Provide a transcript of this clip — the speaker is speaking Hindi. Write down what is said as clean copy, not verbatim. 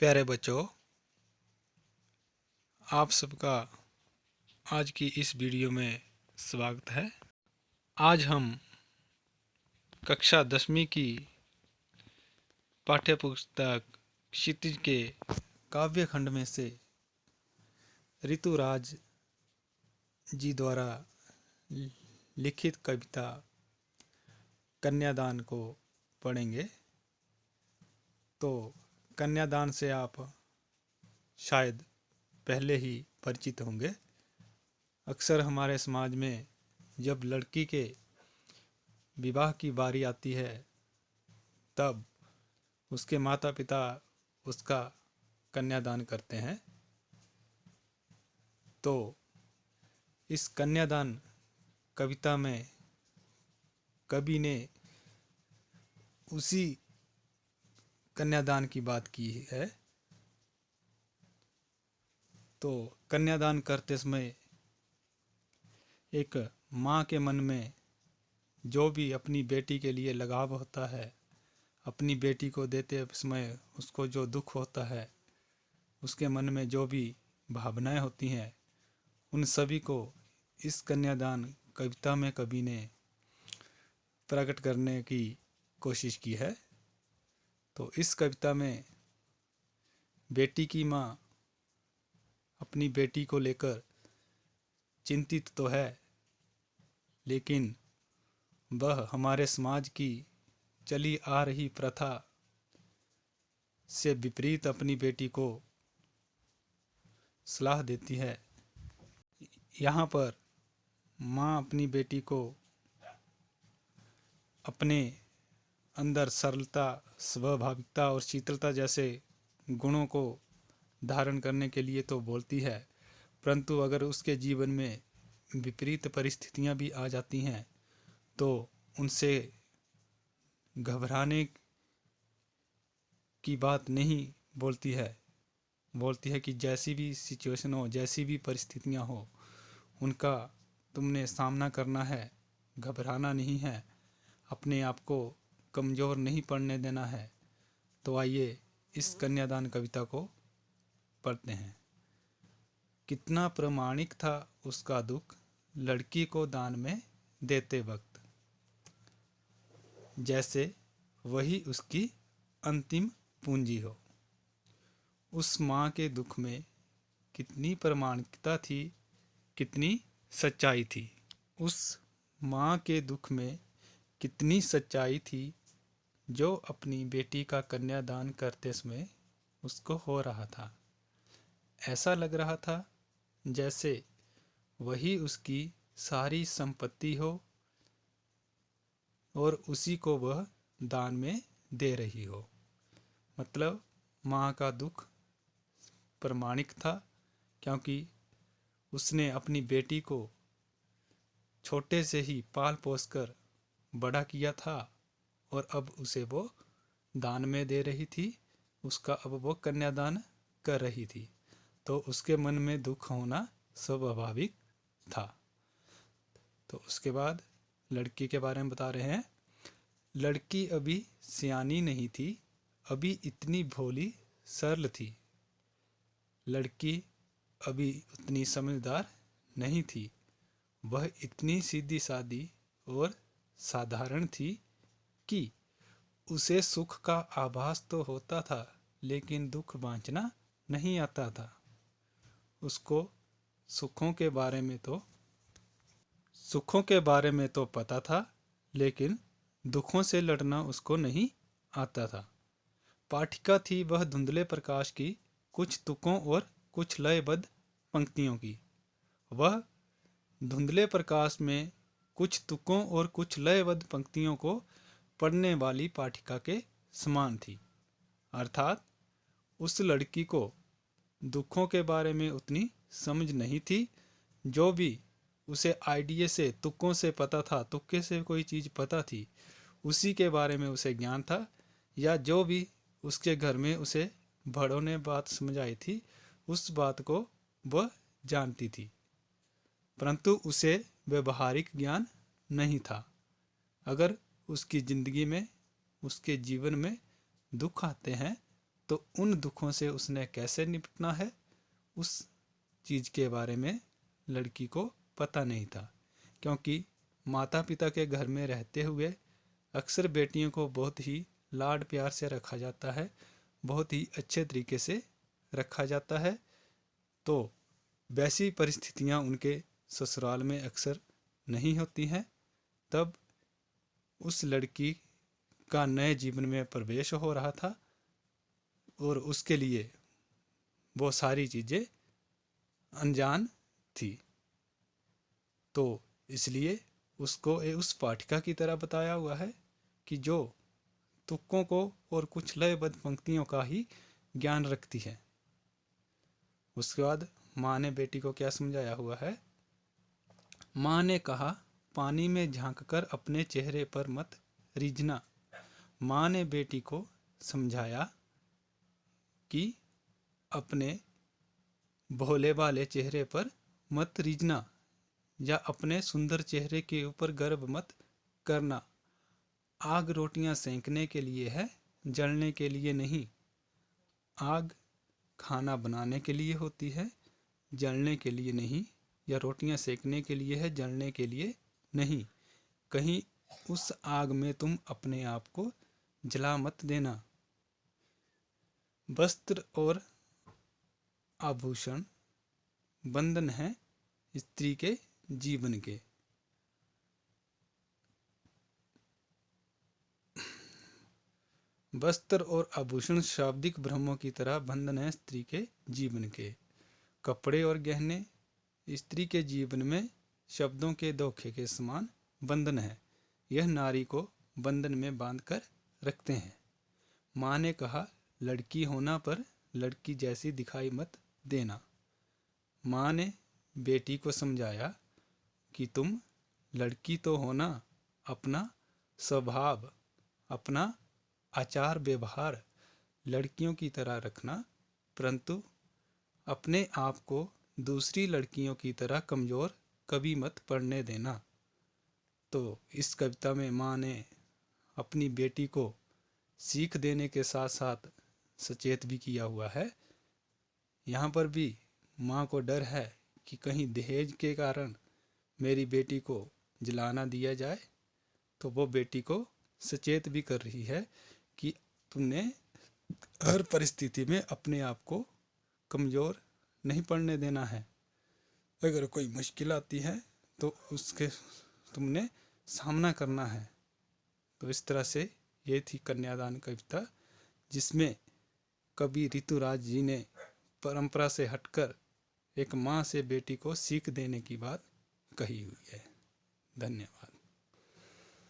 प्यारे बच्चों, आप सबका आज की इस वीडियो में स्वागत है। आज हम कक्षा 10वीं की पाठ्यपुस्तक क्षितिज के काव्य खंड में से ऋतुराज जी द्वारा लिखित कविता कन्यादान को पढ़ेंगे। तो कन्यादान से आप शायद पहले ही परिचित होंगे। अक्सर हमारे समाज में जब लड़की के विवाह की बारी आती है तब उसके माता पिता उसका कन्यादान करते हैं। तो इस कन्यादान कविता में कवि ने उसी कन्यादान की बात की है। तो कन्यादान करते समय एक माँ के मन में जो भी अपनी बेटी के लिए लगाव होता है, अपनी बेटी को देते समय उसको जो दुख होता है, उसके मन में जो भी भावनाएं होती हैं, उन सभी को इस कन्यादान कविता में कवि ने प्रकट करने की कोशिश की है। तो इस कविता में बेटी की माँ अपनी बेटी को लेकर चिंतित तो है, लेकिन वह हमारे समाज की चली आ रही प्रथा से विपरीत अपनी बेटी को सलाह देती है। यहाँ पर माँ अपनी बेटी को अपने अंदर सरलता, स्वाभाविकता और शीतलता जैसे गुणों को धारण करने के लिए तो बोलती है, परंतु अगर उसके जीवन में विपरीत परिस्थितियाँ भी आ जाती हैं तो उनसे घबराने की बात नहीं बोलती है। बोलती है कि जैसी भी सिचुएशन हो, जैसी भी परिस्थितियाँ हो, उनका तुमने सामना करना है, घबराना नहीं है, अपने आप को कमज़ोर नहीं पड़ने देना है। तो आइए इस कन्यादान कविता को पढ़ते हैं। कितना प्रामाणिक था उसका दुख, लड़की को दान में देते वक्त, जैसे वही उसकी अंतिम पूंजी हो। उस माँ के दुख में कितनी प्रामाणिकता थी, कितनी सच्चाई थी। उस माँ के दुख में कितनी सच्चाई थी जो अपनी बेटी का कन्यादान करते समय उसको हो रहा था। ऐसा लग रहा था जैसे वही उसकी सारी संपत्ति हो और उसी को वह दान में दे रही हो। मतलब माँ का दुख प्रामाणिक था, क्योंकि उसने अपनी बेटी को छोटे से ही पाल पोस कर बड़ा किया था और अब उसे वो दान में दे रही थी। उसका अब वो कन्यादान कर रही थी, तो उसके मन में दुख होना स्वाभाविक था। तो उसके बाद लड़की के बारे में बता रहे हैं। लड़की अभी सियानी नहीं थी, अभी इतनी भोली सरल थी। लड़की अभी उतनी समझदार नहीं थी, वह इतनी सीधी सादी और साधारण थी कि उसे सुख का आभास तो होता था, लेकिन दुख बांचना नहीं आता था। उसको सुखों के बारे में तो पता था, लेकिन दुखों से लड़ना उसको नहीं आता था। पाठिका थी वह धुंधले प्रकाश की, कुछ तुकों और कुछ लयबद्ध पंक्तियों की। वह धुंधले प्रकाश में कुछ तुकों और कुछ लयबद्ध पंक्तियों को पढ़ने वाली पाठिका के समान थी। अर्थात उस लड़की को दुखों के बारे में उतनी समझ नहीं थी। जो भी उसे आइडिया से, तुक्कों से पता था, तुक्के से कोई चीज़ पता थी, उसी के बारे में उसे ज्ञान था, या जो भी उसके घर में उसे बड़ों ने बात समझाई थी उस बात को वह जानती थी, परंतु उसे व्यवहारिक ज्ञान नहीं था। अगर उसकी ज़िंदगी में, उसके जीवन में दुख आते हैं तो उन दुखों से उसने कैसे निपटना है, उस चीज़ के बारे में लड़की को पता नहीं था। क्योंकि माता पिता के घर में रहते हुए अक्सर बेटियों को बहुत ही लाड प्यार से रखा जाता है, बहुत ही अच्छे तरीके से रखा जाता है। तो वैसी परिस्थितियां उनके ससुराल में अक्सर नहीं होती हैं। तब उस लड़की का नए जीवन में प्रवेश हो रहा था और उसके लिए वो सारी चीज़ें अनजान थी। तो इसलिए उसको उस पाठिका की तरह बताया हुआ है कि जो तुक्कों को और कुछ लयबद्ध पंक्तियों का ही ज्ञान रखती है। उसके बाद माँ ने बेटी को क्या समझाया हुआ है। माँ ने कहा, पानी में झांककर अपने चेहरे पर मत रीझना। माँ ने बेटी को समझाया कि अपने भोले भाले चेहरे पर मत रीझना या अपने सुंदर चेहरे के ऊपर गर्व मत करना। आग रोटियां सेंकने के लिए है, जलने के लिए नहीं। आग खाना बनाने के लिए होती है, जलने के लिए नहीं। या रोटियां सेकने के लिए है, जलने के लिए नहीं। कहीं उस आग में तुम अपने आप को जला मत देना। वस्त्र और आभूषण बंधन है स्त्री के जीवन के। वस्त्र और आभूषण शाब्दिक भ्रमों की तरह बंधन है स्त्री के जीवन के। कपड़े और गहने स्त्री के जीवन में शब्दों के धोखे के समान बंधन है। यह नारी को बंधन में बांधकर रखते हैं। माँ ने कहा, लड़की होना पर लड़की जैसी दिखाई मत देना। माँ ने बेटी को समझाया कि तुम लड़की तो होना, अपना स्वभाव, अपना आचार व्यवहार लड़कियों की तरह रखना, परंतु अपने आप को दूसरी लड़कियों की तरह कमज़ोर कभी मत पड़ने देना। तो इस कविता में माँ ने अपनी बेटी को सीख देने के साथ साथ सचेत भी किया हुआ है। यहाँ पर भी माँ को डर है कि कहीं दहेज के कारण मेरी बेटी को जलाना दिया जाए, तो वो बेटी को सचेत भी कर रही है कि तुमने हर परिस्थिति में अपने आप को कमज़ोर नहीं पड़ने देना है। अगर कोई मुश्किल आती है तो उसके तुमने सामना करना है। तो इस तरह से ये थी कन्यादान कविता, जिसमें कवि ऋतुराज जी ने परंपरा से हटकर एक माँ से बेटी को सीख देने की बात कही हुई है। धन्यवाद।